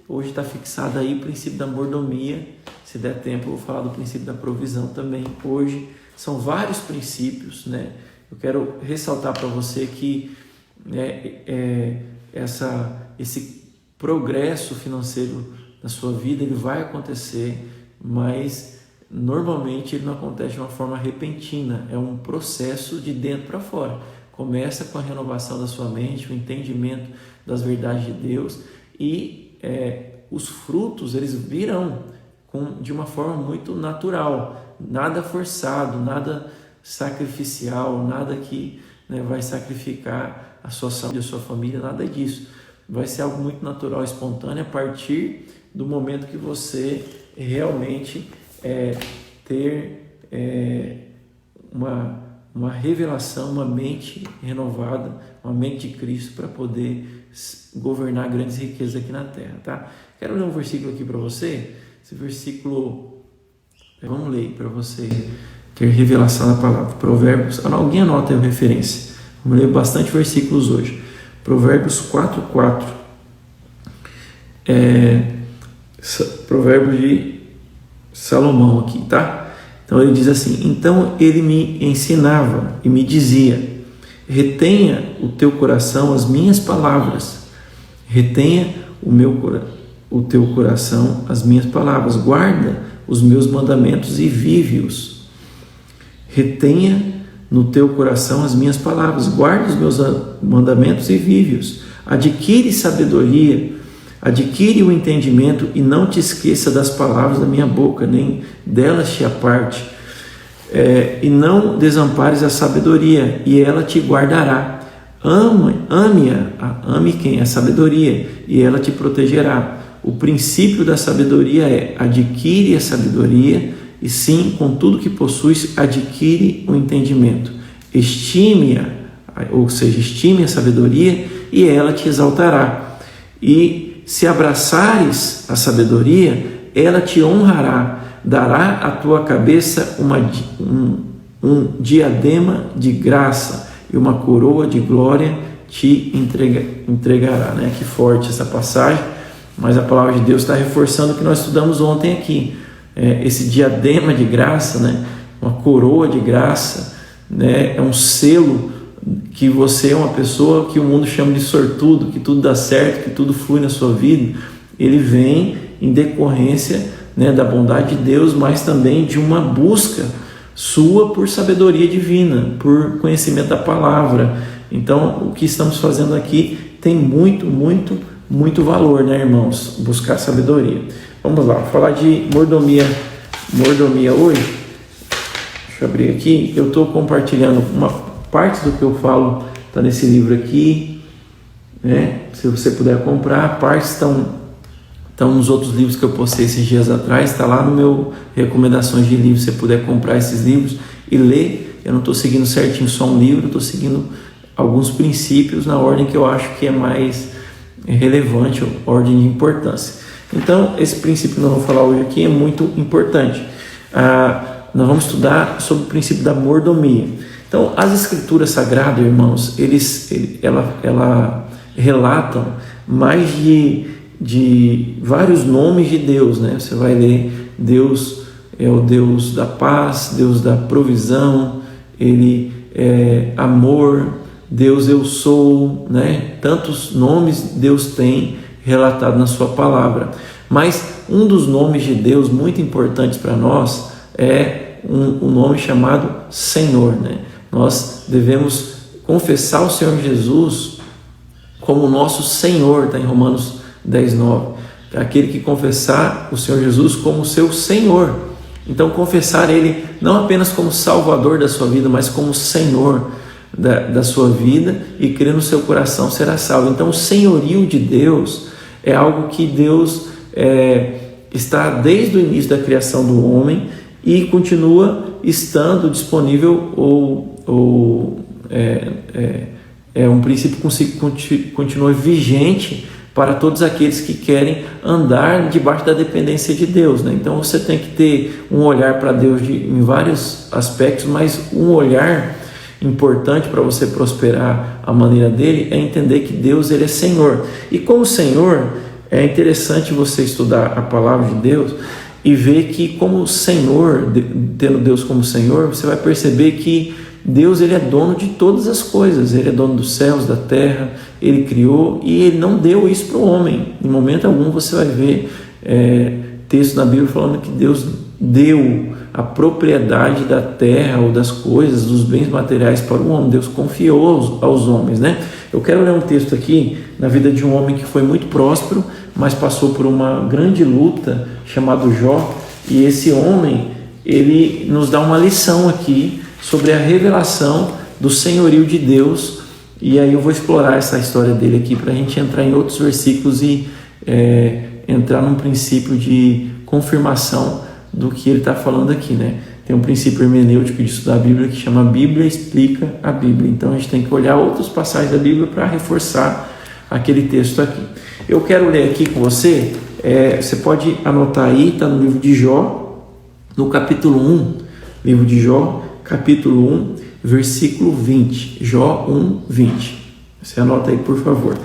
hoje está fixado aí o princípio da mordomia. Se der tempo, eu vou falar do princípio da provisão também. Hoje são vários princípios, né? Eu quero ressaltar para você que esse progresso financeiro na sua vida, ele vai acontecer, mas normalmente ele não acontece de uma forma repentina, é um processo de dentro para fora. Começa com a renovação da sua mente, o entendimento das verdades de Deus, e os frutos eles virão de uma forma muito natural, nada forçado, nada sacrificial, nada que vai sacrificar a sua saúde, a sua família, nada disso. Vai ser algo muito natural, espontâneo, a partir do momento que você realmente ter uma revelação, uma mente renovada, uma mente de Cristo para poder governar grandes riquezas aqui na terra, tá? Quero ler um versículo aqui para você. Esse versículo, vamos ler para você ter revelação da palavra. Provérbios, alguém anota aí a referência. Vamos ler bastante versículos hoje. Provérbios 4:4. Provérbios de Salomão aqui, tá? Então ele diz assim: então ele me ensinava e me dizia: retenha o teu coração as minhas palavras, retenha o teu coração as minhas palavras, guarda os meus mandamentos e vive-os. Retenha no teu coração as minhas palavras, guarda os meus mandamentos e vive-os. Adquire sabedoria, adquire o entendimento e não te esqueça das palavras da minha boca, nem delas te aparte. E não desampares a sabedoria, e ela te guardará. Ame quem? A sabedoria, e ela te protegerá. O princípio da sabedoria é: adquire a sabedoria, e sim, com tudo que possuis, adquire o entendimento. Estime-a, ou seja, estime a sabedoria, e ela te exaltará. E se abraçares a sabedoria, ela te honrará, dará à tua cabeça um diadema de graça, e uma coroa de glória te entregará. Né? Que forte essa passagem, mas a palavra de Deus está reforçando o que nós estudamos ontem aqui. Esse diadema de graça, né? Uma coroa de graça, né? É um selo que você é uma pessoa que o mundo chama de sortudo, que tudo dá certo, que tudo flui na sua vida. Ele vem em decorrência, né, da bondade de Deus, mas também de uma busca sua por sabedoria divina, por conhecimento da palavra. Então, o que estamos fazendo aqui tem muito, muito, muito valor, né, irmãos? Buscar sabedoria. Vamos lá, falar de mordomia hoje. Deixa eu abrir aqui. Eu estou compartilhando uma parte do que eu falo, está nesse livro aqui, né? Se você puder comprar, partes estão nos outros livros que eu postei esses dias atrás, está lá no meu recomendações de livros. Se você puder comprar esses livros e ler, eu não estou seguindo certinho só um livro, estou seguindo alguns princípios na ordem que eu acho que é mais relevante, ordem de importância. Então, esse princípio que nós vamos falar hoje aqui é muito importante. Nós vamos estudar sobre o princípio da mordomia. Então, as escrituras sagradas, irmãos, ela relatam mais de vários nomes de Deus, né? Você vai ler, Deus é o Deus da paz, Deus da provisão, Ele é amor, Deus eu sou, né? Tantos nomes Deus tem relatado na sua palavra. Mas um dos nomes de Deus muito importantes para nós é um nome chamado Senhor, né? Nós devemos confessar o Senhor Jesus como nosso Senhor, está em Romanos 10:9. Aquele que confessar o Senhor Jesus como seu Senhor. Então, confessar Ele não apenas como Salvador da sua vida, mas como Senhor da sua vida, e crer no seu coração será salvo. Então, o senhorio de Deus é algo que Deus está desde o início da criação do homem e continua estando disponível, é um princípio que continua vigente para todos aqueles que querem andar debaixo da dependência de Deus, né? Então você tem que ter um olhar para Deus em vários aspectos, mas um olhar importante para você prosperar a maneira dele é entender que Deus, ele é Senhor. E como Senhor, É interessante você estudar a palavra de Deus e ver que, como Senhor, tendo Deus como Senhor, você vai perceber que Deus, ele é dono de todas as coisas. Ele é dono dos céus, da terra, ele criou e ele não deu isso para o homem. Em momento algum você vai ver texto na Bíblia falando que Deus deu a propriedade da terra ou das coisas, dos bens materiais para o homem. Deus confiou aos homens, né? Eu quero ler um texto aqui na vida de um homem que foi muito próspero, mas passou por uma grande luta, chamado Jó. E esse homem, ele nos dá uma lição aqui sobre a revelação do senhorio de Deus. E aí eu vou explorar essa história dele aqui para a gente entrar em outros versículos e entrar num princípio de confirmação do que ele está falando aqui, né? Tem um princípio hermenêutico de estudar a Bíblia que chama Bíblia explica a Bíblia. Então a gente tem que olhar outras passagens da Bíblia para reforçar aquele texto aqui. Eu quero ler aqui com você, você pode anotar aí, está no livro de Jó, no capítulo 1, livro de Jó, capítulo 1, versículo 20, Jó 1, 20. Você anota aí, por favor.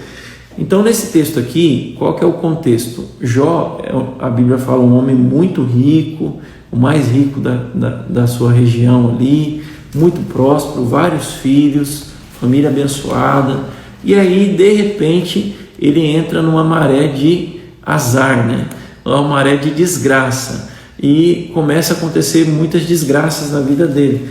Então, nesse texto aqui, qual que é o contexto? Jó, a Bíblia fala, um homem muito rico, o mais rico da sua região ali, muito próspero, vários filhos, família abençoada. E aí, de repente, ele entra numa maré de azar, né? Uma maré de desgraça. E começa a acontecer muitas desgraças na vida dele.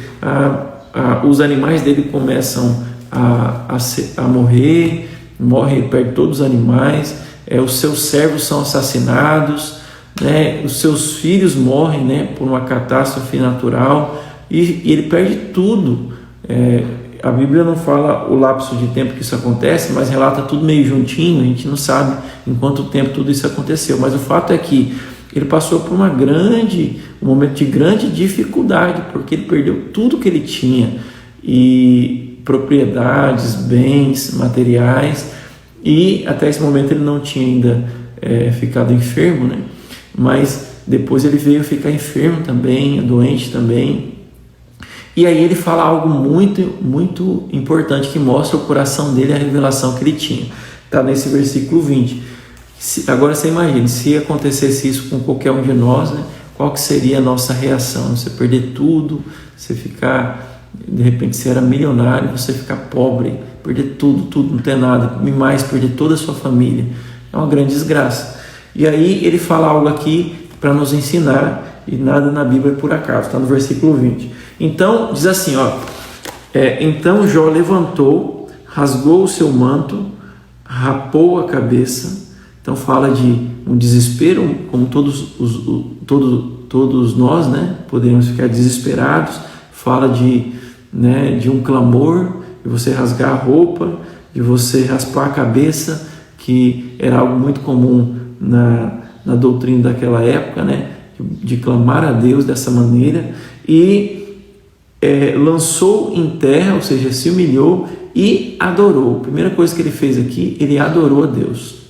Os animais dele começam a morrer, morre perto todos os animais, os seus servos são assassinados, né? Os seus filhos morrem, né, por uma catástrofe natural, e ele perde tudo. A Bíblia não fala o lapso de tempo que isso acontece, mas relata tudo meio juntinho, a gente não sabe em quanto tempo tudo isso aconteceu, mas o fato é que ele passou por um momento de grande dificuldade, porque ele perdeu tudo que ele tinha, e propriedades, bens, materiais, e até esse momento ele não tinha ainda ficado enfermo, né? Mas depois ele veio ficar enfermo também, doente também. E aí ele fala algo muito, muito importante que mostra o coração dele, a revelação que ele tinha. Está nesse versículo 20. Agora você imagina, se acontecesse isso com qualquer um de nós, né, qual que seria a nossa reação? Você perder tudo, você ficar, de repente você era milionário, você ficar pobre, perder tudo, não ter nada, e mais perder toda a sua família. É uma grande desgraça. E aí ele fala algo aqui para nos ensinar, e nada na Bíblia é por acaso, está no versículo 20. Então, diz assim, então Jó levantou, rasgou o seu manto, rapou a cabeça. Então fala de um desespero, como todos nós, né, podemos ficar desesperados. Fala de um clamor, de você rasgar a roupa, de você raspar a cabeça, que era algo muito comum na doutrina daquela época, né, de clamar a Deus dessa maneira. E lançou em terra, ou seja, se humilhou e adorou. A primeira coisa que ele fez aqui, ele adorou a Deus.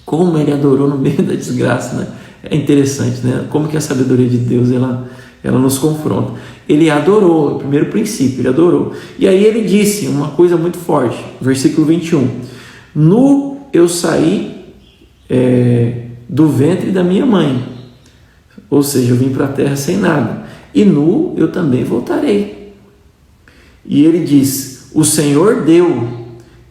Como ele adorou no meio da desgraça, né? É interessante, né? Como que a sabedoria de Deus ela nos confronta. Ele adorou, o primeiro princípio, ele adorou. E aí ele disse uma coisa muito forte, versículo 21. Nu eu saí do ventre da minha mãe, ou seja, eu vim para a terra sem nada, e nu eu também voltarei. E ele diz, o Senhor deu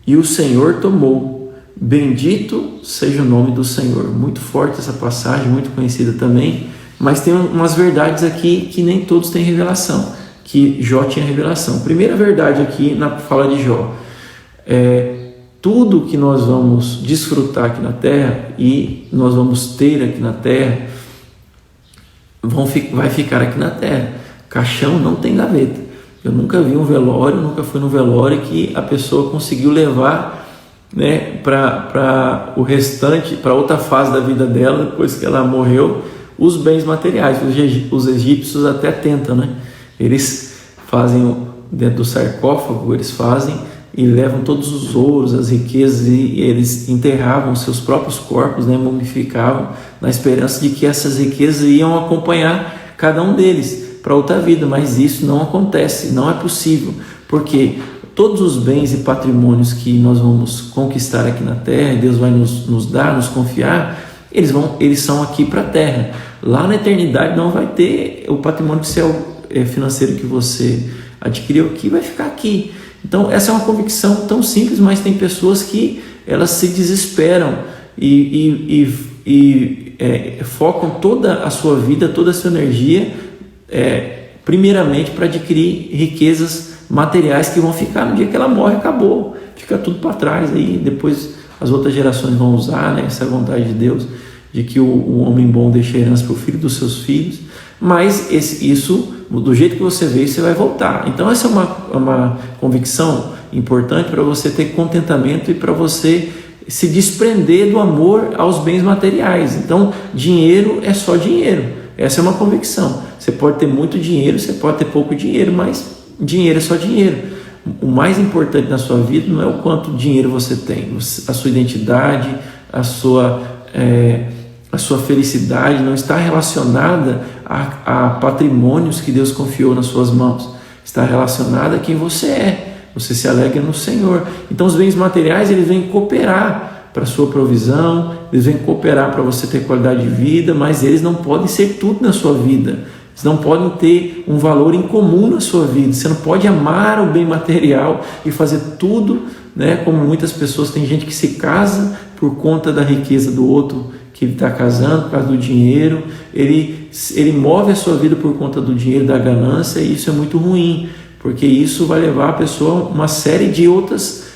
e o Senhor tomou. Bendito seja o nome do Senhor. Muito forte essa passagem, muito conhecida também, mas tem umas verdades aqui que nem todos têm revelação, que Jó tinha revelação. Primeira verdade aqui na fala de Jó, tudo que nós vamos desfrutar aqui na terra e nós vamos ter aqui na terra, vai ficar aqui na terra. Caixão não tem gaveta. Eu nunca vi um velório, nunca fui no velório que a pessoa conseguiu levar, né, para o restante, para outra fase da vida dela, depois que ela morreu, os bens materiais. Os egípcios até tentam, né? Eles fazem dentro do sarcófago, eles fazem e levam todos os ouros, as riquezas, e eles enterravam seus próprios corpos, né, mumificavam, na esperança de que essas riquezas iam acompanhar cada um deles para outra vida. Mas isso não acontece, não é possível, porque todos os bens e patrimônios que nós vamos conquistar aqui na terra, Deus vai nos dar, nos confiar, eles são aqui para a terra. Lá na eternidade não vai ter o patrimônio financeiro que você adquiriu aqui, vai ficar aqui. Então essa é uma convicção tão simples, mas tem pessoas que elas se desesperam e focam toda a sua vida, toda a sua energia, primeiramente para adquirir riquezas materiais que vão ficar no dia que ela morre, acabou, fica tudo para trás, aí depois as outras gerações vão usar, né, essa vontade de Deus, de que o homem bom deixa a herança para o filho dos seus filhos, mas isso, do jeito que você veio, você vai voltar. Então essa é uma convicção importante para você ter contentamento e para você se desprender do amor aos bens materiais. Então dinheiro é só dinheiro, essa é uma convicção. Você pode ter muito dinheiro, você pode ter pouco dinheiro, mas dinheiro é só dinheiro. O mais importante na sua vida não é o quanto dinheiro você tem, a sua identidade, a sua felicidade não está relacionada a patrimônios que Deus confiou nas suas mãos, está relacionada a quem você é. Você se alegra no Senhor. Então os bens materiais, eles vêm cooperar para a sua provisão, eles vêm cooperar para você ter qualidade de vida, mas eles não podem ser tudo na sua vida. Eles não podem ter um valor em comum na sua vida. Você não pode amar o bem material e fazer tudo, né? Como muitas pessoas, tem gente que se casa por conta da riqueza do outro que ele está casando, por causa do dinheiro. Ele move a sua vida por conta do dinheiro, da ganância, e isso é muito ruim, porque isso vai levar a pessoa a uma série de outras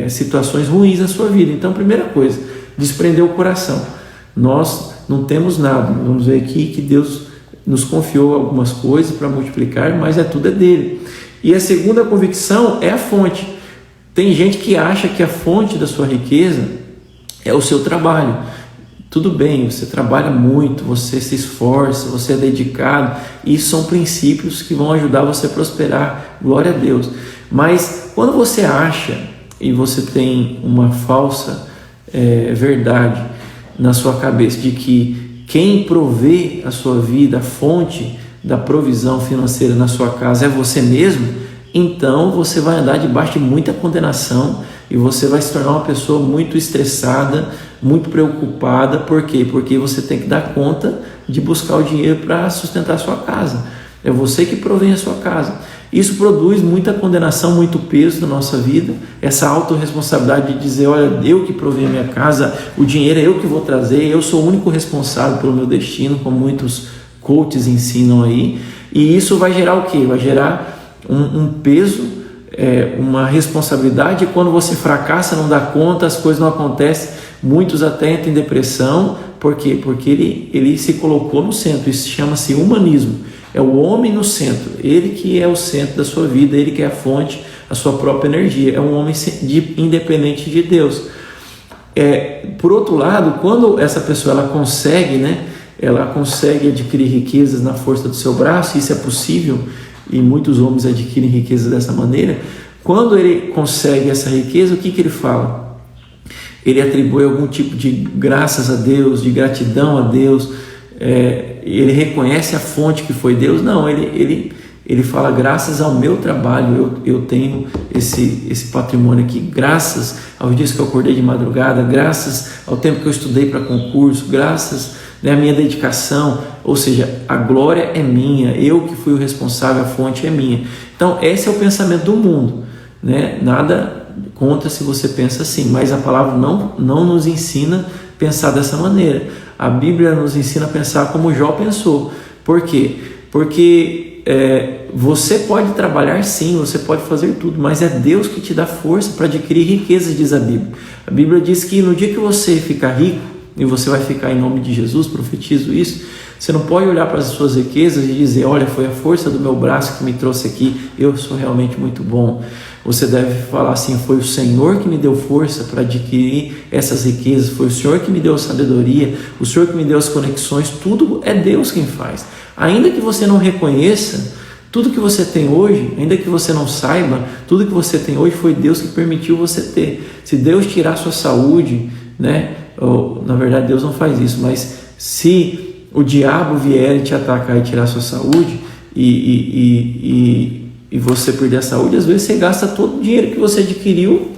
situações ruins na sua vida. Então, primeira coisa, desprender o coração. Nós não temos nada. Vamos ver aqui que Deus nos confiou algumas coisas para multiplicar, mas tudo é dele. E a segunda convicção é a fonte. Tem gente que acha que a fonte da sua riqueza é o seu trabalho. Tudo bem, você trabalha muito, você se esforça, você é dedicado, e isso são princípios que vão ajudar você a prosperar, glória a Deus. Mas quando você acha e você tem uma falsa verdade na sua cabeça de que quem provê a sua vida, a fonte da provisão financeira na sua casa é você mesmo, então você vai andar debaixo de muita condenação e você vai se tornar uma pessoa muito estressada, muito preocupada. Por quê? Porque você tem que dar conta de buscar o dinheiro para sustentar a sua casa. É você que provém a sua casa. Isso produz muita condenação, muito peso na nossa vida, essa autorresponsabilidade de dizer, olha, eu que provei a minha casa, o dinheiro é eu que vou trazer, eu sou o único responsável pelo meu destino, como muitos coaches ensinam aí. E isso vai gerar o quê? Vai gerar um peso, uma responsabilidade. E quando você fracassa, não dá conta, as coisas não acontecem, muitos até entram em depressão. Por quê? Porque ele se colocou no centro. Isso chama-se humanismo. É o homem no centro, ele que é o centro da sua vida, ele que é a fonte, a sua própria energia, é um homem independente de Deus. Por outro lado, quando essa pessoa ela consegue adquirir riquezas na força do seu braço, isso é possível, e muitos homens adquirem riquezas dessa maneira. Quando ele consegue essa riqueza, o que ele fala? Ele atribui algum tipo de graças a Deus, de gratidão a Deus. Ele reconhece a fonte que foi Deus? Não, ele fala, graças ao meu trabalho eu tenho esse patrimônio aqui, graças aos dias que eu acordei de madrugada, graças ao tempo que eu estudei para concurso, graças à minha dedicação, ou seja, a glória é minha, eu que fui o responsável, a fonte é minha. Então esse é o pensamento do mundo, né? Nada contra se você pensa assim, mas a palavra não nos ensina a pensar dessa maneira. A Bíblia nos ensina a pensar como Jó pensou. Por quê? Porque você pode trabalhar sim, você pode fazer tudo, mas é Deus que te dá força para adquirir riqueza, diz a Bíblia. A Bíblia diz que no dia que você ficar rico, e você vai ficar em nome de Jesus, profetizo isso, você não pode olhar para as suas riquezas e dizer, olha, foi a força do meu braço que me trouxe aqui, eu sou realmente muito bom. Você deve falar assim, foi o Senhor que me deu força para adquirir essas riquezas, foi o Senhor que me deu sabedoria, o Senhor que me deu as conexões, tudo é Deus quem faz. Ainda que você não reconheça, tudo que você tem hoje, ainda que você não saiba, tudo que você tem hoje foi Deus que permitiu você ter. Se Deus tirar a sua saúde, né? Ou, na verdade Deus não faz isso, mas se o diabo vier e te atacar e tirar a sua saúde, e e você perder a saúde, às vezes você gasta todo o dinheiro que você adquiriu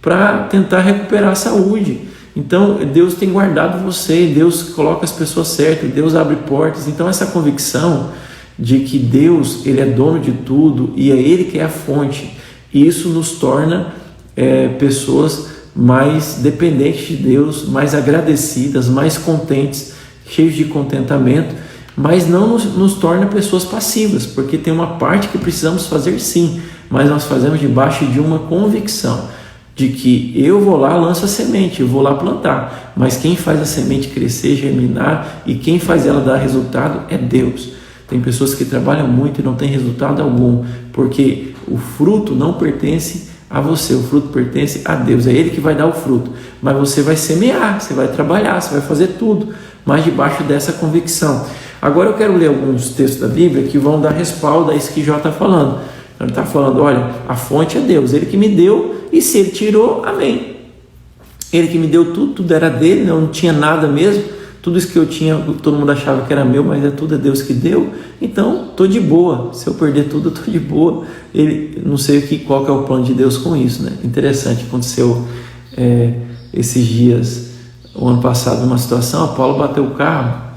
para tentar recuperar a saúde. Então Deus tem guardado você, Deus coloca as pessoas certas, Deus abre portas. Então essa convicção de que Deus, Ele é dono de tudo e é Ele que é a fonte, isso nos torna pessoas mais dependentes de Deus, mais agradecidas, mais contentes, cheios de contentamento, mas não nos torna pessoas passivas, porque tem uma parte que precisamos fazer sim, mas nós fazemos debaixo de uma convicção de que eu vou lá, lanço a semente, eu vou lá plantar, mas quem faz a semente crescer, germinar e quem faz ela dar resultado é Deus. Tem pessoas que trabalham muito e não têm resultado algum, porque o fruto não pertence a você, o fruto pertence a Deus, é Ele que vai dar o fruto, mas você vai semear, você vai trabalhar, você vai fazer tudo, mas debaixo dessa convicção. Agora eu quero ler alguns textos da Bíblia que vão dar respaldo a isso que Jó está falando. Ele está falando, olha, a fonte é Deus, Ele que me deu, e se Ele tirou, amém. Ele que me deu tudo, tudo era dele, não tinha nada mesmo, tudo isso que eu tinha, todo mundo achava que era meu, mas tudo é Deus que deu, então estou de boa, se eu perder tudo, eu estou de boa. Não sei qual que é o plano de Deus com isso, né? Interessante, aconteceu esses dias, o ano passado, numa situação, a Paula bateu o carro,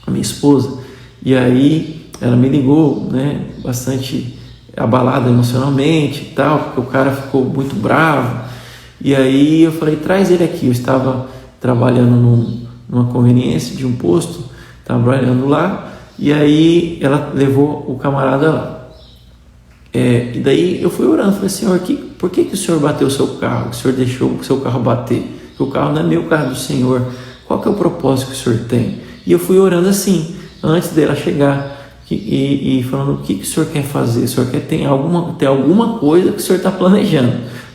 a minha esposa, e aí ela me ligou, né, bastante abalada emocionalmente e tal, porque o cara ficou muito bravo, e aí eu falei, traz ele aqui. Eu estava trabalhando numa conveniência de um posto, trabalhando lá, e aí ela levou o camarada lá, e daí eu fui orando, falei, Senhor, por que o Senhor bateu o seu carro, que o Senhor deixou o seu carro bater, que o carro não é meu, o carro é do Senhor, qual que é o propósito que o Senhor tem? E eu fui orando assim, antes dela chegar, e falando, o que o Senhor quer fazer? O Senhor quer ter alguma coisa que o Senhor está planejando,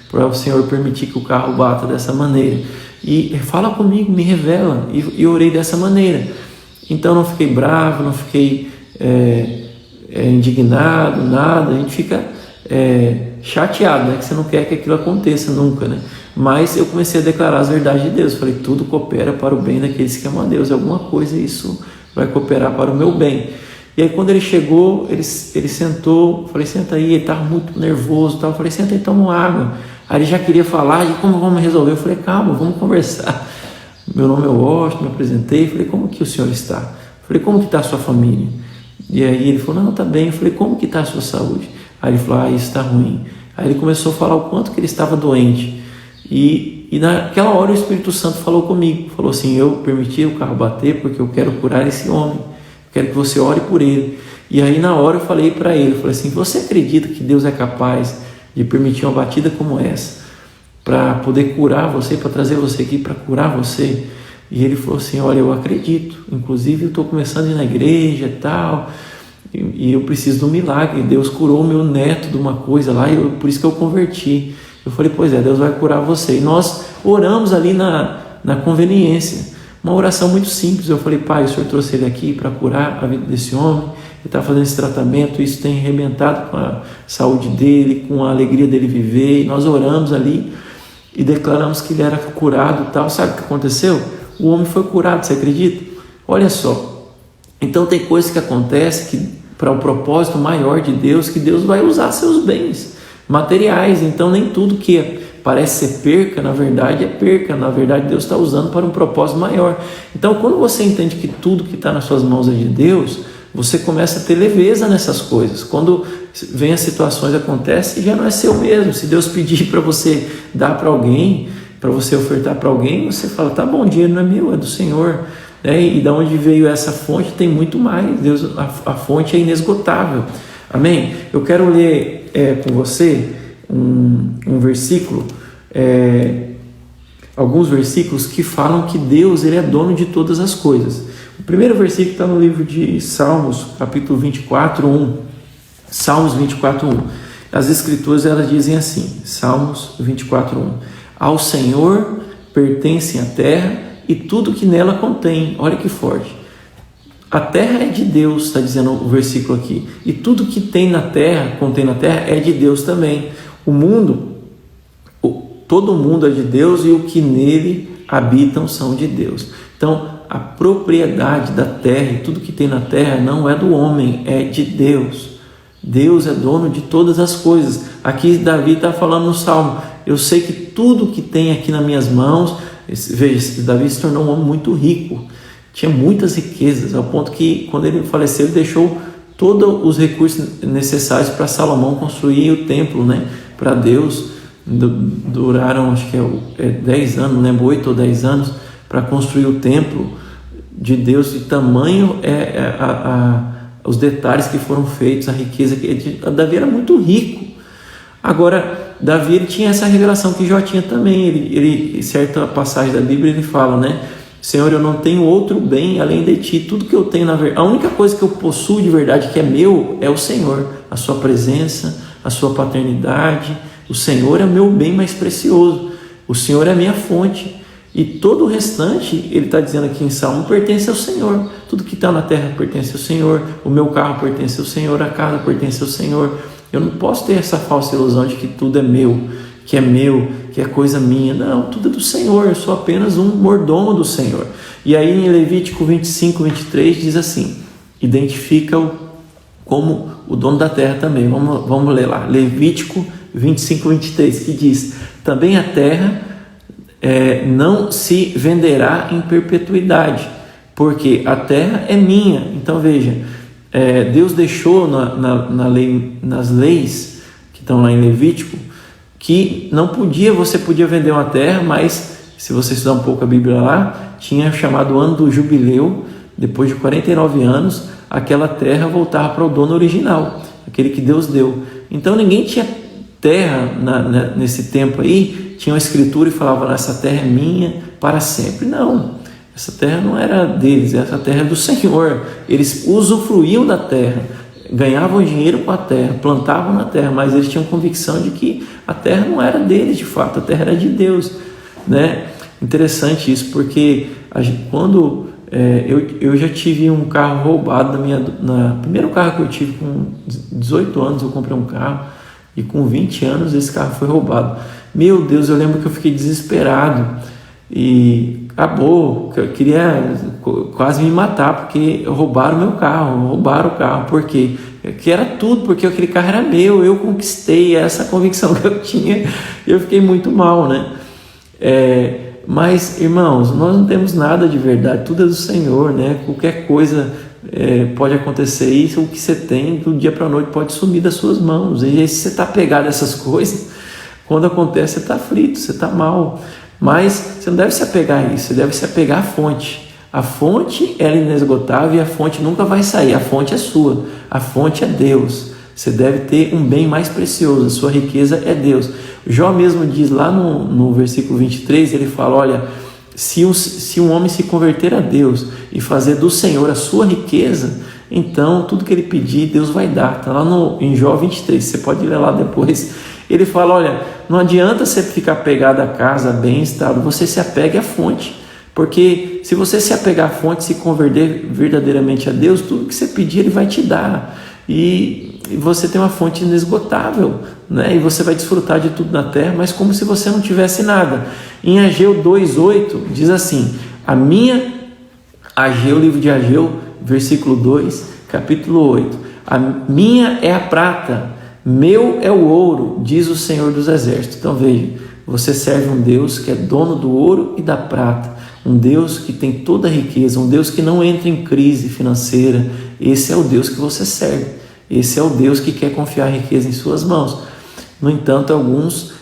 para o Senhor permitir que o carro bata dessa maneira. E fala comigo, me revela. E orei dessa maneira. Então não fiquei bravo, não fiquei indignado, nada. A gente fica chateado, né? Que você não quer que aquilo aconteça nunca, né? Mas eu comecei a declarar as verdades de Deus. Falei, tudo coopera para o bem daqueles que amam a Deus. Alguma coisa isso vai cooperar para o meu bem. E aí quando ele chegou, ele sentou, falei, senta aí, ele estava muito nervoso, tal. Falei, senta aí, toma uma água. Aí ele já queria falar de como vamos resolver. Eu falei, calma, vamos conversar. Meu nome é Washington, me apresentei, falei, como que o senhor está? Falei, como que está a sua família? E aí ele falou, não, está bem. Eu falei, como que está a sua saúde? Aí ele falou, isso está ruim. Aí ele começou a falar o quanto que ele estava doente. E naquela hora o Espírito Santo falou comigo, falou assim, eu permiti o carro bater porque eu quero curar esse homem, quero que você ore por ele. E aí na hora eu falei para ele, falei assim, você acredita que Deus é capaz de permitir uma batida como essa, para poder curar você, para trazer você aqui para curar você? E ele falou assim, olha, eu acredito, inclusive eu estou começando a ir na igreja e tal, e eu preciso de um milagre. Deus curou meu neto de uma coisa lá, por isso que eu converti. Eu falei, pois é, Deus vai curar você. E nós oramos ali na conveniência, uma oração muito simples. Eu falei, pai, o Senhor trouxe ele aqui para curar a vida desse homem, ele está fazendo esse tratamento, isso tem arrebentado com a saúde dele, com a alegria dele viver. E nós oramos ali e declaramos que ele era curado e tal. Sabe o que aconteceu? O homem foi curado, você acredita? Olha só, então tem coisas que acontecem que para o propósito maior de Deus, que Deus vai usar seus bens materiais. Então nem tudo que parece ser perca, na verdade é perca. Na verdade Deus está usando para um propósito maior. Então quando você entende que tudo que está nas suas mãos é de Deus, você começa a ter leveza nessas coisas. Quando vem as situações, acontece, já não é seu mesmo. Se Deus pedir para você dar para alguém, para você ofertar para alguém, você fala, tá bom, o dinheiro não é meu, é do Senhor, né? E da onde veio essa fonte tem muito mais. Deus, a fonte é inesgotável. Amém? Eu quero ler com você um versículo, alguns versículos que falam que Deus, ele é dono de todas as coisas. O primeiro versículo está no livro de Salmos, capítulo 24, 1. Salmos 24, 1. As escrituras, elas dizem assim, Salmos 24, 1. Ao Senhor pertence a terra e tudo que nela contém. Olha que forte. A terra é de Deus, está dizendo o versículo aqui. E tudo que tem na terra, contém na terra, é de Deus também. O mundo, todo mundo é de Deus e o que nele habitam são de Deus. Então, a propriedade da terra e tudo que tem na terra não é do homem, é de Deus. Deus é dono de todas as coisas. Aqui Davi está falando no Salmo: eu sei que tudo que tem aqui nas minhas mãos. Veja, Davi se tornou um homem muito rico, tinha muitas riquezas, ao ponto que quando ele faleceu, ele deixou todos os recursos necessários para Salomão construir o templo, né, para Deus. Duraram, acho que 10 anos, não lembro, 8 ou 10 anos para construir o templo de Deus, de tamanho os detalhes que foram feitos, a riqueza. Davi era muito rico. Agora, Davi, ele tinha essa revelação que Jó tinha também. Em certa passagem da Bíblia, ele fala, né: Senhor, eu não tenho outro bem além de ti. Tudo que eu tenho, a única coisa que eu possuo de verdade que é meu é o Senhor, a sua presença, a sua paternidade. O Senhor é o meu bem mais precioso. O Senhor é a minha fonte. E todo o restante, ele está dizendo aqui em Salmo, pertence ao Senhor. Tudo que está na terra pertence ao Senhor. O meu carro pertence ao Senhor. A casa pertence ao Senhor. Eu não posso ter essa falsa ilusão de que tudo é meu, que é coisa minha. Não, tudo é do Senhor. Eu sou apenas um mordomo do Senhor. E aí em Levítico 25, 23 diz assim, identifica-o como o dono da terra também. Vamos ler lá. Levítico 25, 23, que diz: também a terra não se venderá em perpetuidade, porque a terra é minha. Então veja, Deus deixou nas leis que estão lá em Levítico que você podia vender uma terra, mas se você estudar um pouco a Bíblia lá, tinha chamado ano do jubileu. Depois de 49 anos, aquela terra voltava para o dono original, aquele que Deus deu. Então ninguém tinha terra nesse tempo aí, tinha uma escritura e falava: essa terra é minha para sempre. Não, essa terra não era deles, essa terra é do Senhor. Eles usufruíam da terra, ganhavam dinheiro com a terra, plantavam na terra, mas eles tinham convicção de que a terra não era deles de fato, a terra era de Deus, né? Interessante isso, porque quando eu já tive um carro roubado primeiro carro que eu tive com 18 anos, eu comprei um carro, e com 20 anos esse carro foi roubado. Meu Deus, eu lembro que eu fiquei desesperado e acabou, eu queria quase me matar, porque roubaram o carro. Por quê? Que era tudo, porque aquele carro era meu, eu conquistei, essa convicção que eu tinha, eu fiquei muito mal, né? Mas, irmãos, nós não temos nada de verdade, tudo é do Senhor, né? Qualquer coisa pode acontecer, isso, o que você tem do dia para a noite pode sumir das suas mãos. E aí, se você está pegado nessas coisas, quando acontece, você está aflito, você está mal. Mas você não deve se apegar a isso, você deve se apegar à fonte. A fonte é inesgotável e a fonte nunca vai sair. A fonte é sua, a fonte é Deus. Você deve ter um bem mais precioso, a sua riqueza é Deus. Jó mesmo diz lá no versículo 23, ele fala: olha, se um homem se converter a Deus e fazer do Senhor a sua riqueza, então tudo que ele pedir, Deus vai dar. Está lá em Jó 23, você pode ler lá depois. Ele fala: olha, não adianta você ficar apegado à casa, a bens, tá? Você se apegue à fonte, porque se você se apegar à fonte, se converter verdadeiramente a Deus, tudo que você pedir Ele vai te dar, e você tem uma fonte inesgotável, né? E você vai desfrutar de tudo na terra, mas como se você não tivesse nada. Em Ageu 2,8 diz assim: Ageu, livro de Ageu, versículo 2, capítulo 8: a minha é a prata, meu é o ouro, diz o Senhor dos Exércitos. Então veja, você serve um Deus que é dono do ouro e da prata, um Deus que tem toda a riqueza, um Deus que não entra em crise financeira. Esse é o Deus que você serve, esse é o Deus que quer confiar a riqueza em suas mãos. No entanto, alguns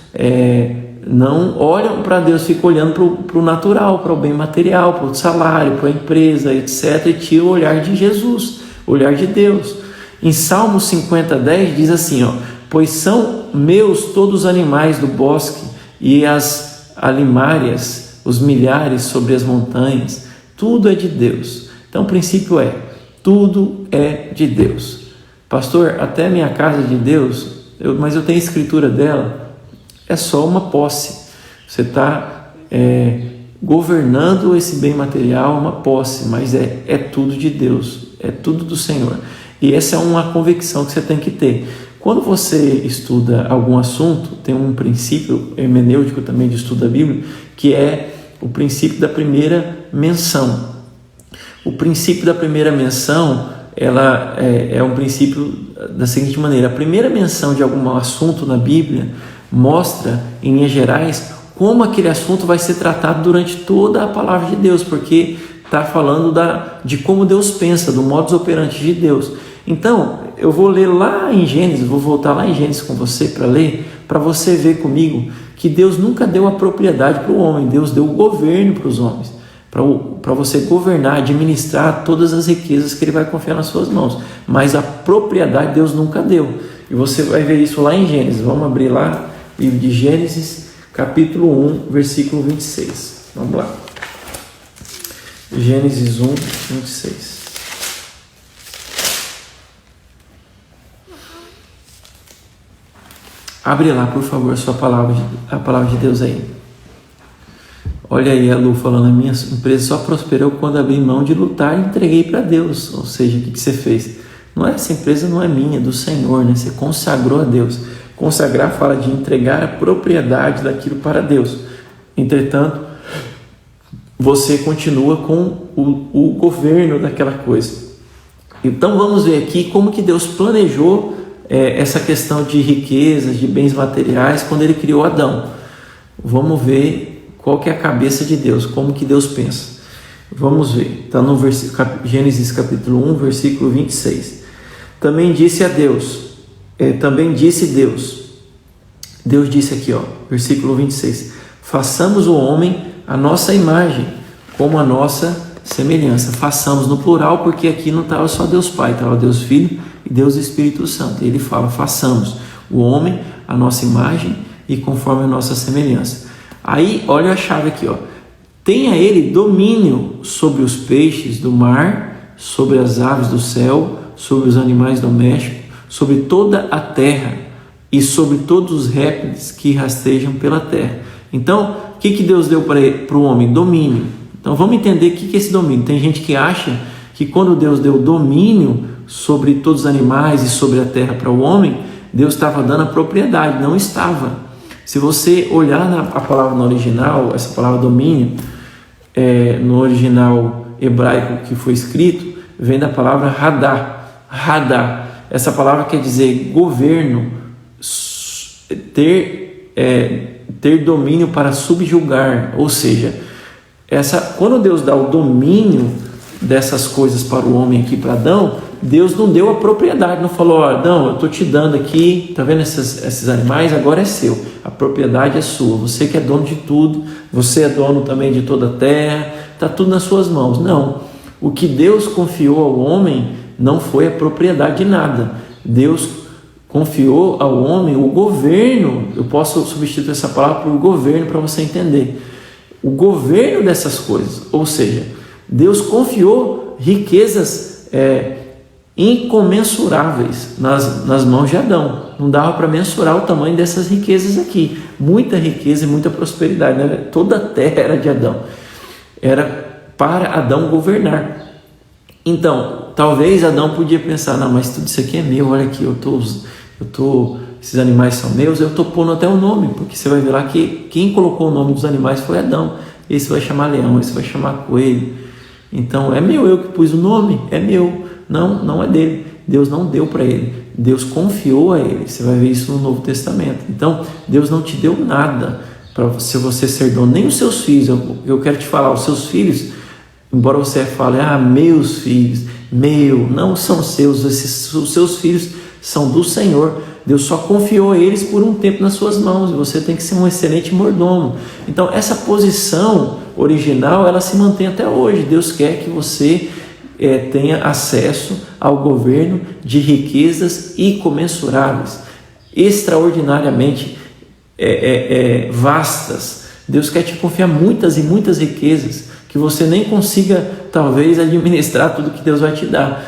não olham para Deus, ficam olhando para o natural, para o bem material, para o salário, para a empresa, etc., e tiram o olhar de Jesus, o olhar de Deus. Em Salmo 50:10 diz assim: pois são meus todos os animais do bosque e as alimárias, os milhares sobre as montanhas, tudo é de Deus. Então o princípio tudo é de Deus. Pastor, até a minha casa é de Deus, mas eu tenho a escritura dela. É só uma posse. Você está governando esse bem material, uma posse, mas é tudo de Deus, é tudo do Senhor. E essa é uma convicção que você tem que ter. Quando você estuda algum assunto, tem um princípio hermenêutico também de estudo da Bíblia, que é o princípio da primeira menção. O princípio da primeira menção ela é um princípio da seguinte maneira: a primeira menção de algum assunto na Bíblia mostra, em linhas gerais, como aquele assunto vai ser tratado durante toda a palavra de Deus, porque está falando de como Deus pensa, do modus operandi de Deus. Então, eu vou ler lá em Gênesis, vou voltar lá em Gênesis com você para ler, para você ver comigo que Deus nunca deu a propriedade para o homem, Deus deu o governo para os homens, para você governar, administrar todas as riquezas que Ele vai confiar nas suas mãos, mas a propriedade Deus nunca deu, e você vai ver isso lá em Gênesis. Vamos abrir lá, livro de Gênesis, capítulo 1, versículo 26, vamos lá, Gênesis 1, 26. Abre lá, por favor, a palavra de Deus aí. Olha aí a Lu falando: a minha empresa só prosperou quando abri mão de lutar e entreguei para Deus. Ou seja, o que você fez? Essa empresa não é minha, é do Senhor, né? Você consagrou a Deus. Consagrar fala de entregar a propriedade daquilo para Deus. Entretanto, você continua com o governo daquela coisa. Então vamos ver aqui como que Deus planejou essa questão de riquezas, de bens materiais, quando Ele criou Adão. Vamos ver qual que é a cabeça de Deus, como que Deus pensa. Vamos ver, está no Gênesis capítulo 1, versículo 26. Também disse Deus disse aqui, versículo 26, façamos o homem a nossa imagem, como a nossa semelhança. Façamos no plural, porque aqui não estava só Deus Pai, estava Deus Filho e Deus Espírito Santo. Ele fala: façamos o homem a nossa imagem e conforme a nossa semelhança. Aí, olha a chave aqui, tenha ele domínio sobre os peixes do mar, sobre as aves do céu, sobre os animais domésticos, sobre toda a terra e sobre todos os répteis que rastejam pela terra. Então, o que Deus deu para o homem? Domínio. Então vamos entender o que é esse domínio. Tem gente que acha que quando Deus deu domínio sobre todos os animais e sobre a terra para o homem, Deus estava dando a propriedade. Não estava. Se você olhar a palavra no original, essa palavra domínio, no original hebraico que foi escrito, vem da palavra radá. Radá. Essa palavra quer dizer governo, ter domínio para subjugar, ou seja, quando Deus dá o domínio dessas coisas para o homem aqui, para Adão, Deus não deu a propriedade, não falou: Adão, eu estou te dando aqui, tá vendo esses animais, agora é seu, a propriedade é sua, você que é dono de tudo, você é dono também de toda a terra, está tudo nas suas mãos. Não, o que Deus confiou ao homem não foi a propriedade de nada. Deus confiou ao homem o governo. Eu posso substituir essa palavra por governo para você entender. O governo dessas coisas, ou seja, Deus confiou riquezas incomensuráveis nas mãos de Adão. Não dava para mensurar o tamanho dessas riquezas aqui. Muita riqueza e muita prosperidade, né? Toda a terra era de Adão. Era para Adão governar. Então, talvez Adão podia pensar: não, mas tudo isso aqui é meu, olha aqui, esses animais são meus, eu estou pondo até o nome, porque você vai ver lá que quem colocou o nome dos animais foi Adão. Esse vai chamar leão, esse vai chamar coelho. Então, é meu, eu que pus o nome, é meu. Não, não é dele. Deus não deu para ele. Deus confiou a ele. Você vai ver isso no Novo Testamento. Então, Deus não te deu nada para você ser dono, nem os seus filhos. Eu quero te falar, os seus filhos, embora você fale: meus filhos, não são seus. Os seus filhos são do Senhor. Deus só confiou eles por um tempo nas suas mãos, e você tem que ser um excelente mordomo. Então, essa posição original, ela se mantém até hoje. Deus quer que você tenha acesso ao governo de riquezas incomensuráveis, extraordinariamente vastas. Deus quer te confiar muitas e muitas riquezas, que você nem consiga, talvez, administrar tudo que Deus vai te dar,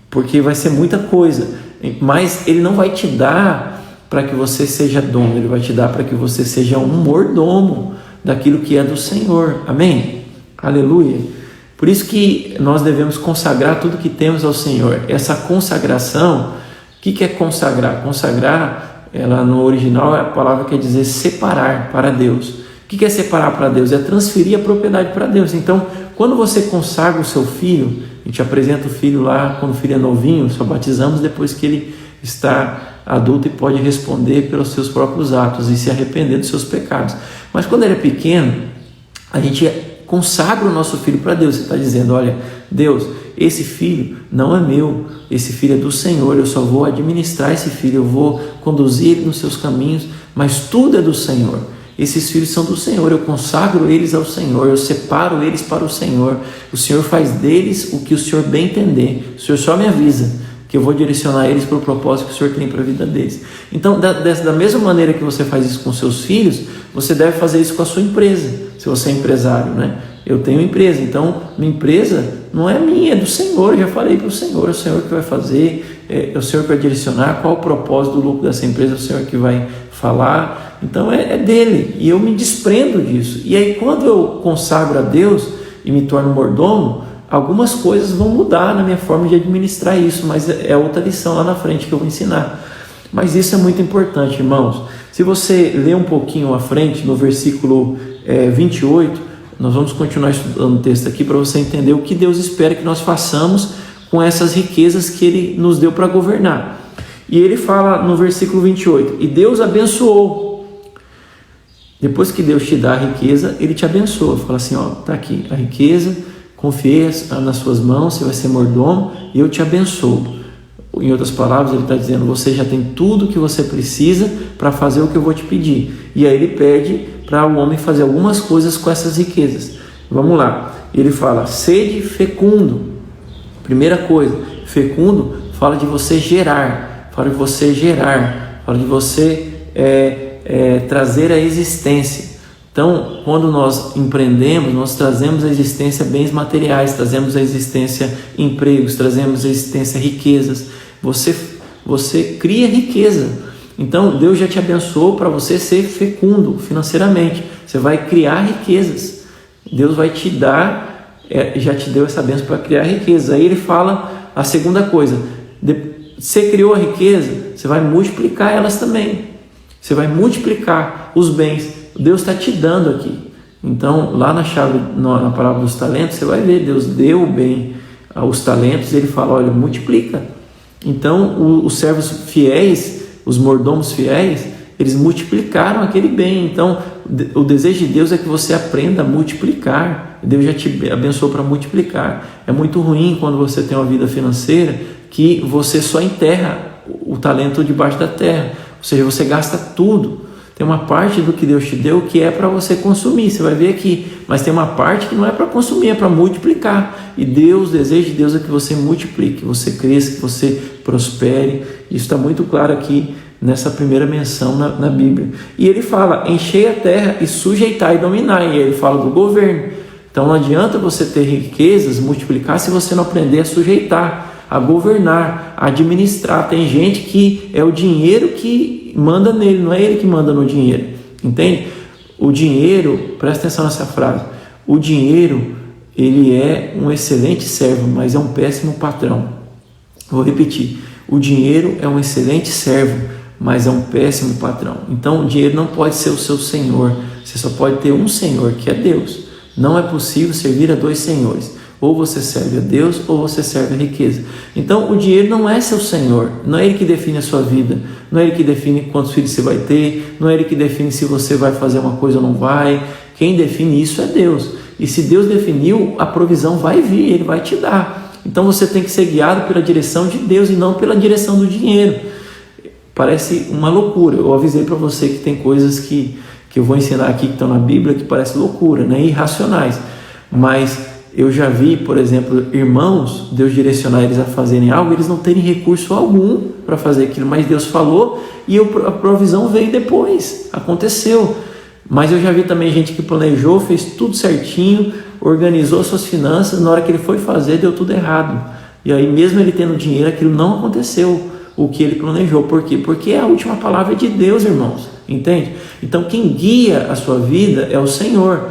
porque vai ser muita coisa. Mas Ele não vai te dar para que você seja dono, Ele vai te dar para que você seja um mordomo daquilo que é do Senhor. Amém? Aleluia! Por isso que nós devemos consagrar tudo que temos ao Senhor. Essa consagração, o que é consagrar? Consagrar, ela no original, a palavra quer dizer separar para Deus. O que é separar para Deus? É transferir a propriedade para Deus. Então, quando você consagra o seu filho, A gente apresenta o filho lá quando o filho é novinho, só batizamos depois que ele está adulto e pode responder pelos seus próprios atos e se arrepender dos seus pecados. Mas quando ele é pequeno, a gente consagra o nosso filho para Deus. Você está dizendo, olha, Deus, esse filho não é meu, esse filho é do Senhor, eu só vou administrar esse filho, eu vou conduzir ele nos seus caminhos, mas tudo é do Senhor. Esses filhos são do Senhor, eu consagro eles ao Senhor, eu separo eles para o Senhor. O Senhor faz deles o que o Senhor bem entender. O Senhor só me avisa que eu vou direcionar eles para o propósito que o Senhor tem para a vida deles. Então, da mesma maneira que você faz isso com seus filhos, você deve fazer isso com a sua empresa, se você é empresário, né? Eu tenho empresa, então minha empresa não é minha, é do Senhor. Eu já falei para o Senhor que vai fazer, é o Senhor que vai direcionar qual o propósito do lucro dessa empresa, é o Senhor que vai falar. Então é dele, e eu me desprendo disso. E aí, quando eu consagro a Deus e me torno mordomo, algumas coisas vão mudar na minha forma de administrar isso, mas é outra lição lá na frente que eu vou ensinar. Mas isso é muito importante, irmãos. Se você ler um pouquinho à frente, no versículo 28, nós vamos continuar estudando o texto aqui para você entender o que Deus espera que nós façamos com essas riquezas que Ele nos deu para governar. E Ele fala no versículo 28, e Deus abençoou. Depois que Deus te dá a riqueza, Ele te abençoa. Fala assim, ó, tá aqui a riqueza, confiei nas suas mãos, você vai ser mordomo e eu te abençoo. Em outras palavras, Ele está dizendo, você já tem tudo que você precisa para fazer o que eu vou te pedir. E aí Ele pede para o homem fazer algumas coisas com essas riquezas. Vamos lá. Ele fala, sede fecundo. Primeira coisa, fecundo fala de você gerar, fala de você trazer a existência. Então, quando nós empreendemos, nós trazemos à existência bens materiais, trazemos à existência empregos, trazemos à existência riquezas. Você cria riqueza. Então, Deus já te abençoou para você ser fecundo financeiramente. Você vai criar riquezas. Deus vai te dar, já te deu essa bênção para criar riqueza. Aí Ele fala a segunda coisa. Você criou a riqueza, você vai multiplicar elas também. Você vai multiplicar os bens. Deus está te dando aqui. Então, lá na chave, na parábola dos talentos, você vai ver, Deus deu o bem aos talentos, Ele fala, olha, multiplica. Então, os servos fiéis, os mordomos fiéis, eles multiplicaram aquele bem. Então, o desejo de Deus é que você aprenda a multiplicar. Deus já te abençoou para multiplicar. É muito ruim quando você tem uma vida financeira que você só enterra o talento debaixo da terra. Ou seja, você gasta tudo. Tem uma parte do que Deus te deu que é para você consumir, você vai ver aqui. Mas tem uma parte que não é para consumir, é para multiplicar. E o desejo de Deus é que você multiplique, que você cresça, que você prospere. Isso está muito claro aqui nessa primeira menção na Bíblia. E Ele fala, enchei a terra e sujeitar e dominar. E Ele fala do governo. Então não adianta você ter riquezas, multiplicar, se você não aprender a sujeitar, a governar, a administrar. Tem gente que é o dinheiro que manda nele, não é ele que manda no dinheiro, entende? O dinheiro, presta atenção nessa frase, o dinheiro, ele é um excelente servo, mas é um péssimo patrão. Vou repetir, o dinheiro é um excelente servo, mas é um péssimo patrão. Então o dinheiro não pode ser o seu senhor, você só pode ter um senhor, que é Deus. Não é possível servir a dois senhores. Ou você serve a Deus, ou você serve a riqueza. Então, o dinheiro não é seu senhor. Não é ele que define a sua vida. Não é ele que define quantos filhos você vai ter. Não é ele que define se você vai fazer uma coisa ou não vai. Quem define isso é Deus. E se Deus definiu, a provisão vai vir, Ele vai te dar. Então, você tem que ser guiado pela direção de Deus e não pela direção do dinheiro. Parece uma loucura. Eu avisei para você que tem coisas que eu vou ensinar aqui que estão na Bíblia que parece loucura, né? Irracionais. Mas eu já vi, por exemplo, irmãos, Deus direcionar eles a fazerem algo, eles não terem recurso algum para fazer aquilo, mas Deus falou e a provisão veio depois, aconteceu. Mas eu já vi também gente que planejou, fez tudo certinho, organizou suas finanças, na hora que ele foi fazer deu tudo errado. E aí mesmo ele tendo dinheiro, aquilo não aconteceu, o que ele planejou. Por quê? Porque a última palavra é de Deus, irmãos, entende? Então quem guia a sua vida é o Senhor.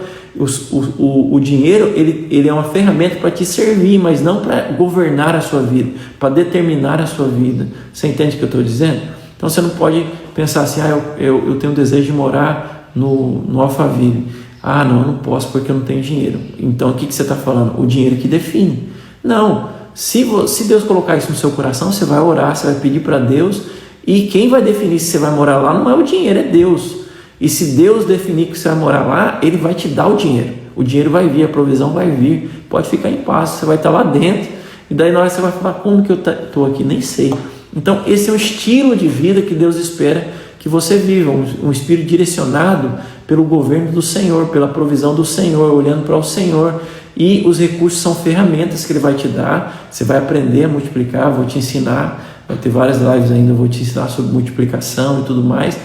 O dinheiro ele é uma ferramenta para te servir, mas não para governar a sua vida, para determinar a sua vida. Você entende o que eu estou dizendo? Então você não pode pensar assim, eu tenho o desejo de morar no Alphaville. Não, eu não posso porque eu não tenho dinheiro. Então o que você está falando? O dinheiro que define. Não, se Deus colocar isso no seu coração, você vai orar, você vai pedir para Deus, e quem vai definir se você vai morar lá não é o dinheiro, é Deus. E se Deus definir que você vai morar lá, Ele vai te dar o dinheiro vai vir, a provisão vai vir, pode ficar em paz, você vai estar lá dentro, e daí na hora você vai falar, como que eu estou aqui? Nem sei. Então esse é o estilo de vida que Deus espera que você viva, um espírito direcionado pelo governo do Senhor, pela provisão do Senhor, olhando para o Senhor, e os recursos são ferramentas que Ele vai te dar, você vai aprender a multiplicar, vou te ensinar, vai ter várias lives ainda, vou te ensinar sobre multiplicação e tudo mais,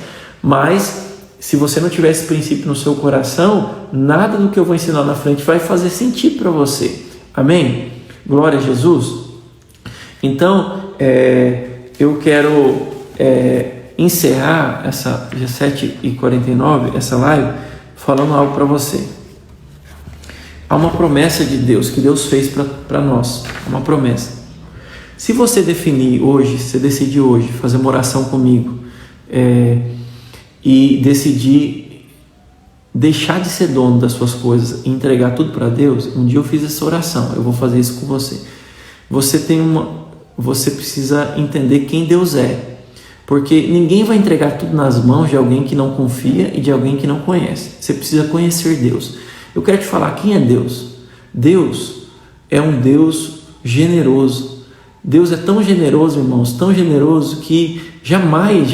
mas se você não tiver esse princípio no seu coração, nada do que eu vou ensinar na frente vai fazer sentido para você, amém? Glória a Jesus. Então, eu quero encerrar essa 7h49, essa live, falando algo para você. Há uma promessa de Deus, que Deus fez para nós, uma promessa. Se você definir hoje, se você decidir hoje fazer uma oração comigo, e decidir deixar de ser dono das suas coisas e entregar tudo para Deus, um dia eu fiz essa oração, eu vou fazer isso com você. Você precisa entender quem Deus é, porque ninguém vai entregar tudo nas mãos de alguém que não confia e de alguém que não conhece. Você precisa conhecer Deus. Eu quero te falar quem é Deus. Deus é um Deus generoso. Deus é tão generoso, irmãos, tão generoso que jamais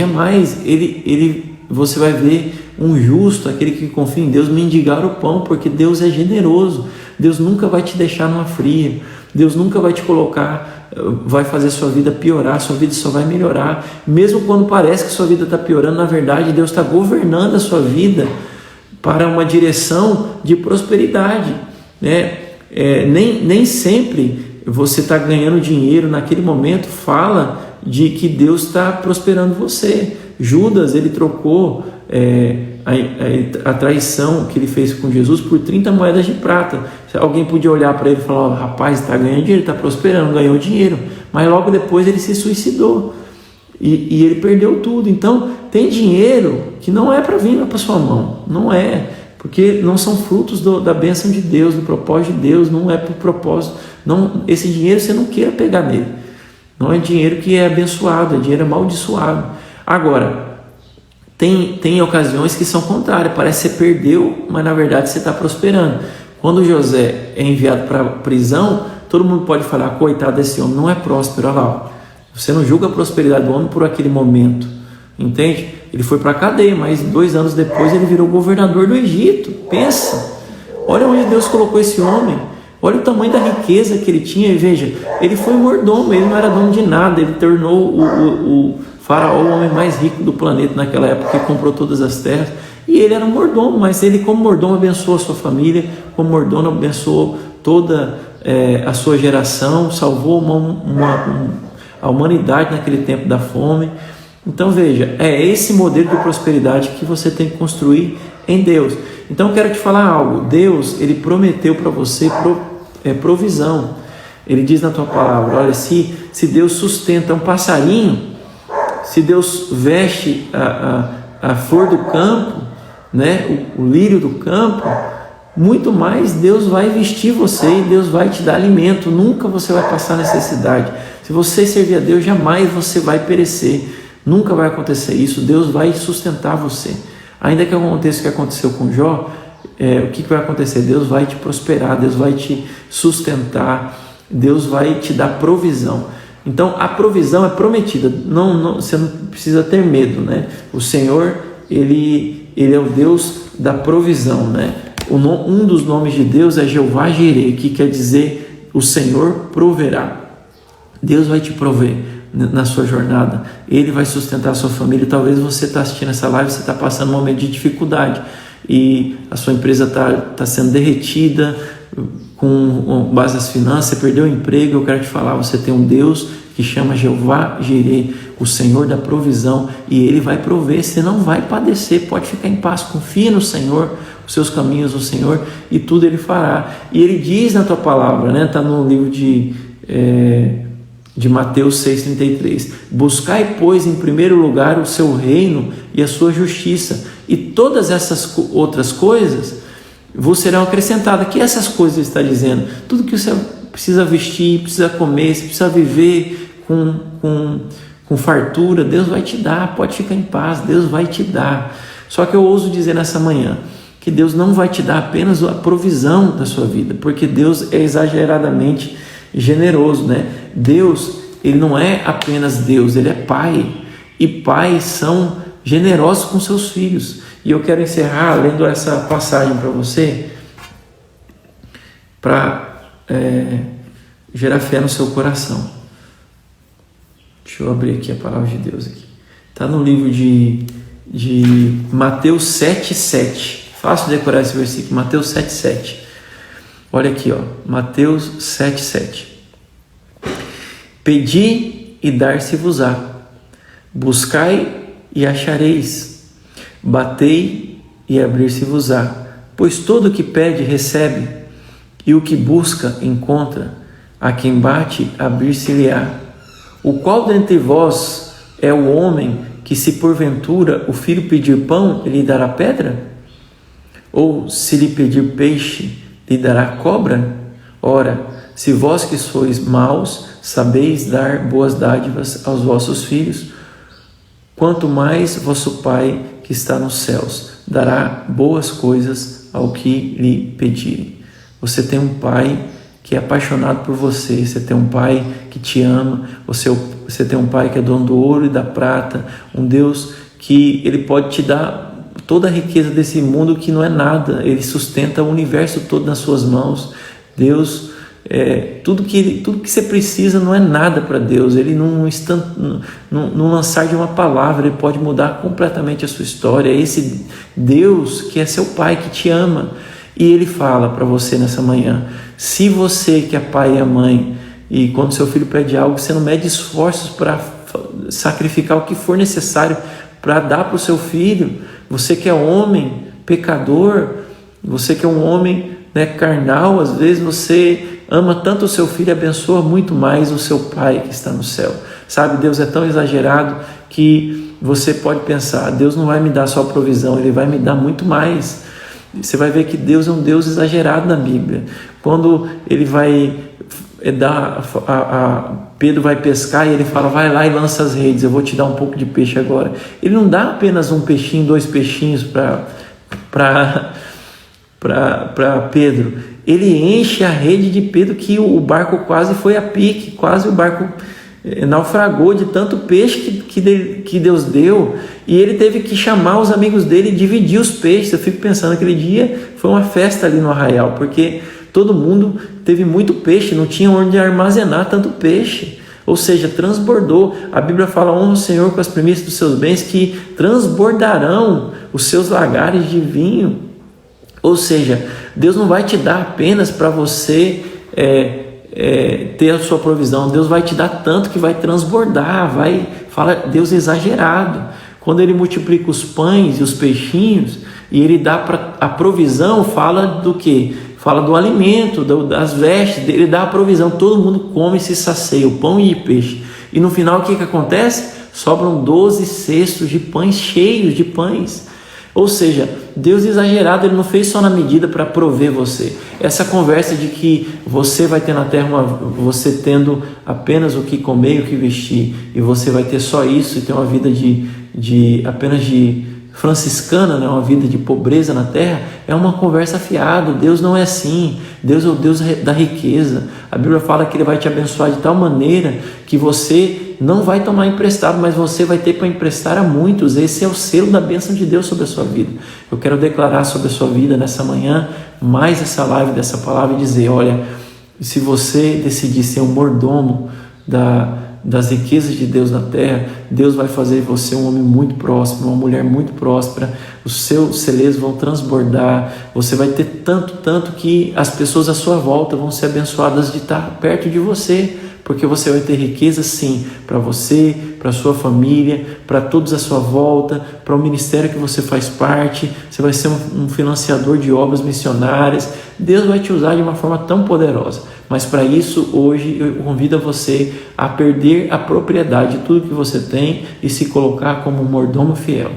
você vai ver um justo, aquele que confia em Deus, mendigar o pão, porque Deus é generoso. Deus nunca vai te deixar numa fria. Deus nunca vai te colocar, vai fazer sua vida piorar, sua vida só vai melhorar. Mesmo quando parece que sua vida está piorando, na verdade Deus está governando a sua vida para uma direção de prosperidade, né? Nem sempre você está ganhando dinheiro naquele momento, fala de que Deus está prosperando você. Judas, ele trocou a traição que ele fez com Jesus por 30 moedas de prata. Alguém podia olhar para ele e falar, rapaz, está ganhando dinheiro, está prosperando, ganhou dinheiro, mas logo depois ele se suicidou e ele perdeu tudo. Então tem dinheiro que não é para vir para sua mão, não é, porque não são frutos da bênção de Deus, do propósito de Deus, não é por propósito, não, esse dinheiro você não queira pegar nele, não é dinheiro que é abençoado, é dinheiro amaldiçoado. Agora, tem ocasiões que são contrárias, parece que você perdeu, mas na verdade você está prosperando. Quando José é enviado para a prisão, todo mundo pode falar, coitado desse homem, não é próspero, olha lá. Você não julga a prosperidade do homem por aquele momento, entende? Ele foi para a cadeia, mas 2 anos depois ele virou governador do Egito. Pensa, olha onde Deus colocou esse homem, olha o tamanho da riqueza que ele tinha, e veja, ele foi mordomo, ele não era dono de nada, ele tornou o Faraó o homem mais rico do planeta naquela época, que comprou todas as terras, e ele era um mordomo, mas ele como mordomo abençoou a sua família, como mordomo abençoou toda a sua geração, salvou a humanidade naquele tempo da fome. Então veja, é esse modelo de prosperidade que você tem que construir em Deus. Então eu quero te falar algo, Deus, Ele prometeu para você provisão. Ele diz na tua palavra, olha, se Deus sustenta um passarinho, se Deus veste a flor do campo, né, o lírio do campo, muito mais Deus vai vestir você e Deus vai te dar alimento, nunca você vai passar necessidade. Se você servir a Deus, jamais você vai perecer, nunca vai acontecer isso, Deus vai sustentar você. Ainda que aconteça o que aconteceu com Jó, o que vai acontecer? Deus vai te prosperar, Deus vai te sustentar, Deus vai te dar provisão. Então a provisão é prometida, você não precisa ter medo, né? O Senhor, Ele é o Deus da provisão, né? Um dos nomes de Deus é Jeová Jireh, que quer dizer o Senhor proverá. Deus vai te prover na sua jornada, Ele vai sustentar a sua família. Talvez você está assistindo essa live, você está passando um momento de dificuldade e a sua empresa está sendo derretida com base nas finanças, você perdeu o emprego. Eu quero te falar, você tem um Deus que chama Jeová Jireh, o Senhor da provisão, e Ele vai prover, você não vai padecer, pode ficar em paz, confia no Senhor, os seus caminhos no Senhor, e tudo Ele fará. E Ele diz na tua palavra, né? Está no livro de Mateus 6,33, buscai, pois, em primeiro lugar o seu reino e a sua justiça, e todas essas outras coisas vos serão acrescentadas. Que essas coisas Ele está dizendo? Tudo que você precisa vestir, precisa comer, você precisa viver com fartura, Deus vai te dar, pode ficar em paz, Deus vai te dar. Só que eu ouso dizer nessa manhã que Deus não vai te dar apenas a provisão da sua vida, porque Deus é exageradamente generoso, né? Deus, Ele não é apenas Deus, Ele é Pai, e pais são generosos com seus filhos. E eu quero encerrar lendo essa passagem para você, para gerar fé no seu coração. Deixa eu abrir aqui a palavra de Deus aqui. Está no livro de Mateus 7,7. Fácil decorar esse versículo, Mateus 7,7. Olha aqui, ó, Mateus 7,7. Pedi e dar-se-vos-á, buscai e achareis, batei e abrir-se-vos-á, pois todo o que pede recebe, e o que busca encontra, a quem bate abrir-se-lhe-á. O qual dentre vós é o homem que, se porventura o filho pedir pão, lhe dará pedra? Ou se lhe pedir peixe, lhe dará cobra? Ora, se vós que sois maus, sabeis dar boas dádivas aos vossos filhos, quanto mais vosso Pai que está nos céus dará boas coisas ao que lhe pedirem. Você tem um Pai que é apaixonado por você, você tem um Pai que te ama, você tem um Pai que é dono do ouro e da prata, um Deus que Ele pode te dar toda a riqueza desse mundo que não é nada, Ele sustenta o universo todo nas suas mãos. Deus, tudo que você precisa não é nada para Deus. Ele não lançar de uma palavra, Ele pode mudar completamente a sua história. É esse Deus que é seu Pai, que te ama, e Ele fala para você nessa manhã: se você que é pai e é mãe, e quando seu filho pede algo, você não mede esforços para sacrificar o que for necessário para dar para o seu filho, você que é homem pecador, você que é um homem carnal, às vezes você ama tanto o seu filho e abençoa muito mais o seu Pai que está no céu. Sabe, Deus é tão exagerado que você pode pensar: Deus não vai me dar só a provisão, Ele vai me dar muito mais. Você vai ver que Deus é um Deus exagerado na Bíblia. Quando Ele vai Pedro vai pescar e Ele fala: vai lá e lança as redes, eu vou te dar um pouco de peixe agora. Ele não dá apenas um peixinho, 2 peixinhos para Pedro. Ele enche a rede de Pedro, que o barco quase foi a pique, quase o barco naufragou de tanto peixe que Deus deu, e ele teve que chamar os amigos dele e dividir os peixes. Eu fico pensando, aquele dia foi uma festa ali no arraial, porque todo mundo teve muito peixe, não tinha onde armazenar tanto peixe, ou seja, transbordou. A Bíblia fala: honra o Senhor com as primícias dos seus bens, que transbordarão os seus lagares de vinho. Ou seja, Deus não vai te dar apenas para você ter a sua provisão. Deus vai te dar tanto que vai transbordar. Fala, Deus é exagerado. Quando Ele multiplica os pães e os peixinhos e Ele dá a provisão, fala do quê? Fala do alimento, das vestes. Ele dá a provisão, todo mundo come e se sacia, o pão e peixe. E no final o que acontece? Sobram 12 cestos de pães, cheios de pães. Ou seja, Deus exagerado, Ele não fez só na medida para prover você. Essa conversa de que você vai ter na terra, você tendo apenas o que comer e o que vestir, e você vai ter só isso e ter uma vida apenas de franciscana, né? Uma vida de pobreza na terra, é uma conversa fiada. Deus não é assim. Deus é o Deus da riqueza. A Bíblia fala que Ele vai te abençoar de tal maneira que você não vai tomar emprestado, mas você vai ter para emprestar a muitos. Esse é o selo da bênção de Deus sobre a sua vida. Eu quero declarar sobre a sua vida nessa manhã, mais essa live dessa palavra, e dizer: olha, se você decidir ser um mordomo das riquezas de Deus na terra, Deus vai fazer você um homem muito próspero, uma mulher muito próspera. Os seus celeiros vão transbordar, você vai ter tanto que as pessoas à sua volta vão ser abençoadas de estar perto de você, porque você vai ter riqueza sim, para você, para a sua família, para todos à sua volta, para o ministério que você faz parte. Você vai ser um financiador de obras missionárias. Deus vai te usar de uma forma tão poderosa. Mas para isso, hoje, eu convido você a perder a propriedade de tudo que você tem e se colocar como um mordomo fiel.